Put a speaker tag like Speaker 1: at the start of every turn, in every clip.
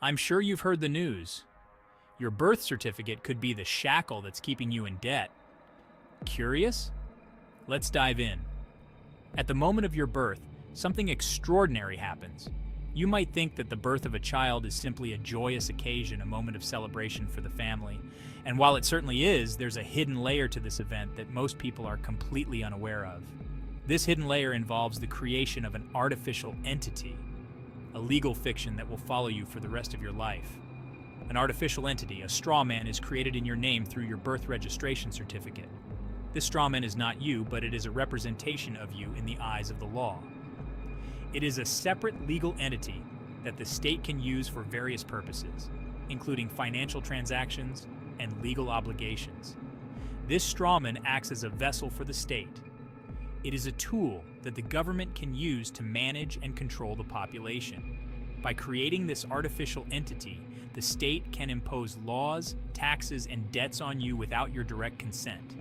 Speaker 1: I'm sure you've heard the news. Your birth certificate could be the shackle that's keeping you in debt. Curious? Let's dive in. At the moment of your birth, something extraordinary happens. You might think that the birth of a child is simply a joyous occasion, a moment of celebration for the family. And while it certainly is, there's a hidden layer to this event that most people are completely unaware of. This hidden layer involves the creation of an artificial entity, a legal fiction that will follow you for the rest of your life. An artificial entity, a strawman, is created in your name through your birth registration certificate. This strawman is not you, but it is a representation of you in the eyes of the law. It is a separate legal entity that the state can use for various purposes, including financial transactions and legal obligations. This strawman acts as a vessel for the state. It is a tool that the government can use to manage and control the population. By creating this artificial entity, the state can impose laws, taxes, and debts on you without your direct consent.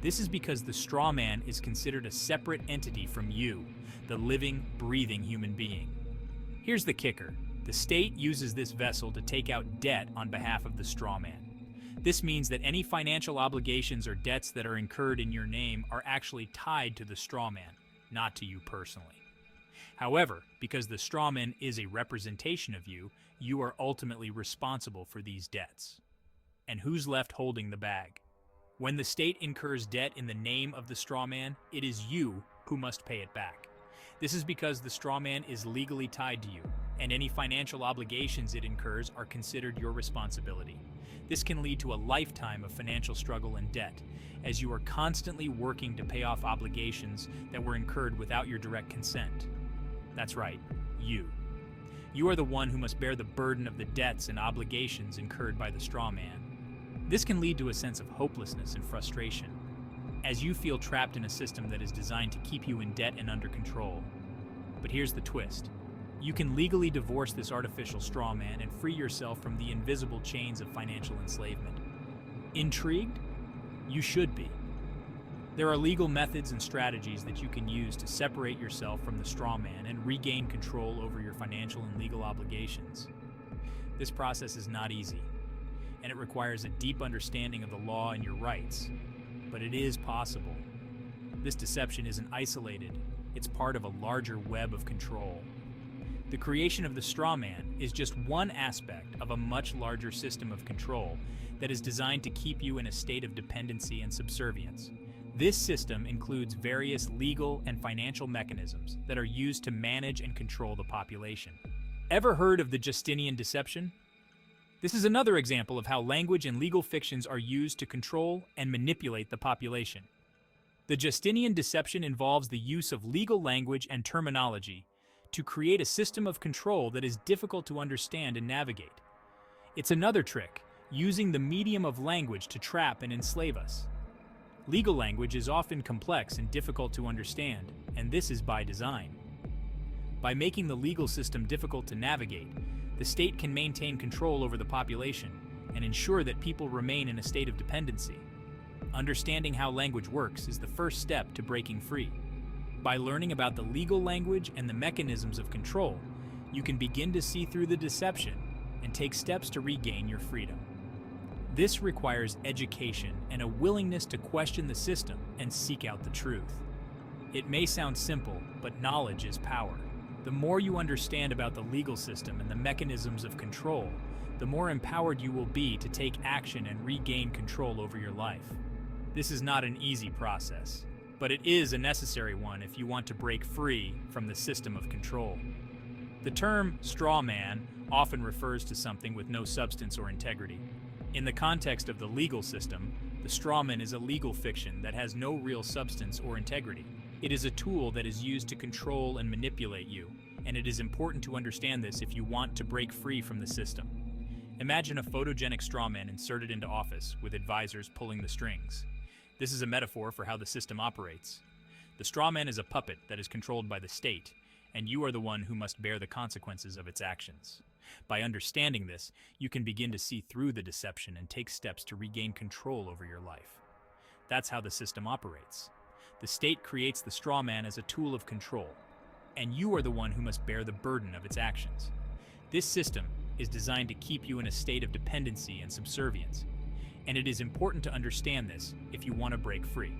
Speaker 1: This is because the strawman is considered a separate entity from you, the living, breathing human being. Here's the kicker. The state uses this vessel to take out debt on behalf of the strawman. This means that any financial obligations or debts that are incurred in your name are actually tied to the strawman, not to you personally. However, because the strawman is a representation of you, you are ultimately responsible for these debts. And who's left holding the bag? When the state incurs debt in the name of the strawman, it is you who must pay it back. This is because the strawman is legally tied to you, and any financial obligations it incurs are considered your responsibility. This can lead to a lifetime of financial struggle and debt, as you are constantly working to pay off obligations that were incurred without your direct consent. That's right, you. You are the one who must bear the burden of the debts and obligations incurred by the strawman. This can lead to a sense of hopelessness and frustration, as you feel trapped in a system that is designed to keep you in debt and under control. But here's the twist. You can legally divorce this artificial strawman and free yourself from the invisible chains of financial enslavement. Intrigued? You should be. There are legal methods and strategies that you can use to separate yourself from the strawman and regain control over your financial and legal obligations. This process is not easy, and it requires a deep understanding of the law and your rights. But it is possible. This deception isn't isolated. It's part of a larger web of control. The creation of the strawman is just one aspect of a much larger system of control that is designed to keep you in a state of dependency and subservience. This system includes various legal and financial mechanisms that are used to manage and control the population. Ever heard of the Justinian deception? This is another example of how language and legal fictions are used to control and manipulate the population. The Justinian deception involves the use of legal language and terminology to create a system of control that is difficult to understand and navigate. It's another trick, using the medium of language to trap and enslave us. Legal language is often complex and difficult to understand, and this is by design. By making the legal system difficult to navigate, the state can maintain control over the population and ensure that people remain in a state of dependency. Understanding how language works is the first step to breaking free. By learning about the legal language and the mechanisms of control, you can begin to see through the deception and take steps to regain your freedom. This requires education and a willingness to question the system and seek out the truth. It may sound simple, but knowledge is power. The more you understand about the legal system and the mechanisms of control, the more empowered you will be to take action and regain control over your life. This is not an easy process, but it is a necessary one if you want to break free from the system of control. The term straw man often refers to something with no substance or integrity. In the context of the legal system, the strawman is a legal fiction that has no real substance or integrity. It is a tool that is used to control and manipulate you, and it is important to understand this if you want to break free from the system. Imagine a photogenic strawman inserted into office with advisors pulling the strings. This is a metaphor for how the system operates. The strawman is a puppet that is controlled by the state, and you are the one who must bear the consequences of its actions. By understanding this, you can begin to see through the deception and take steps to regain control over your life. That's how the system operates. The state creates the straw man as a tool of control, and you are the one who must bear the burden of its actions. This system is designed to keep you in a state of dependency and subservience. And it is important to understand this if you want to break free.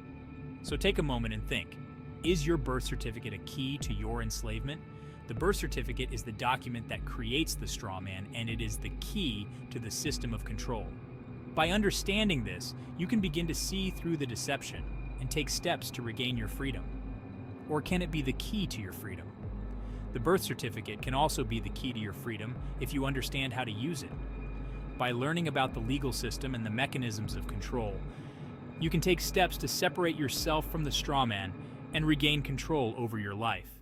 Speaker 1: So take a moment and think. Is your birth certificate a key to your enslavement? The birth certificate is the document that creates the straw man, and it is the key to the system of control. By understanding this, you can begin to see through the deception and take steps to regain your freedom. Or can it be the key to your freedom? The birth certificate can also be the key to your freedom if you understand how to use it. By learning about the legal system and the mechanisms of control, you can take steps to separate yourself from the straw man and regain control over your life.